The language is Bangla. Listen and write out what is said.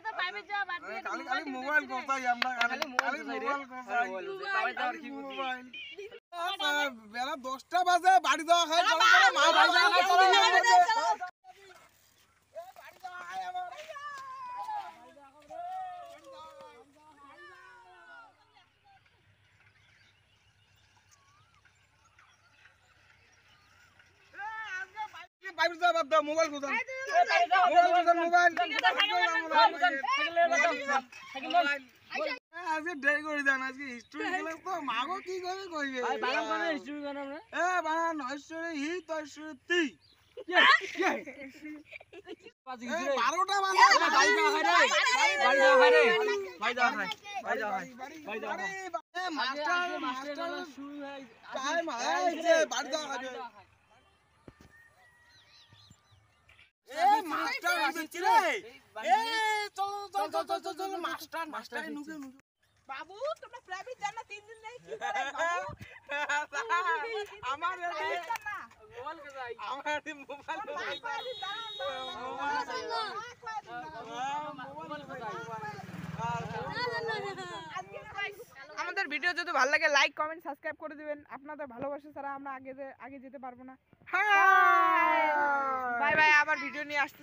তো প্রাইভেট যাওয়া বাদ দিয়ে খালি মোবাইল কোথায় আমরা খালি মোবাইল কোথায় মোবাইল বেলা 10টা বাজে বাড়ি যাওয়া খাই চলো মা বাড়ি যাওয়া চলো বাইরে যা বাদ দাও মোবাইল কোথায় মোবাইল আজকে দেরি করে দেন আজকে হিস্ট্রি ক্লাস তো মাগো কি করে কইবে ভাই বানাম কোন হিস্ট্রি বানাম না এ বানা নয়শ্বরে হি তয়শ্বরে তি 12টা বাজে ভাই যা খাই রে ভাই যা খাই রে ভাই যা খাই ভাই যা খাই ভাই যা খাই এ মাস্টার শুরু হয় টাইম আইছে বাড়ি যা খাবে এ মাস্টার আসছে রে এ চল মাস্টার নুকে বাবু তোমরা প্রাইভেট যাও না 3 দিন নেই কি করে বাবু আমার প্রাইভেট যাও না মোবাইল কে যাই আমার মোবাইল আমাদের ভিডিও যদি ভালো লাগে লাইক কমেন্ট সাবস্ক্রাইব করে দিবেন আপনাদের ভালোবাসা ছাড়া আমরা আগে যেতে পারবো না বাই বাই আবার ভিডিও নিয়ে আসতে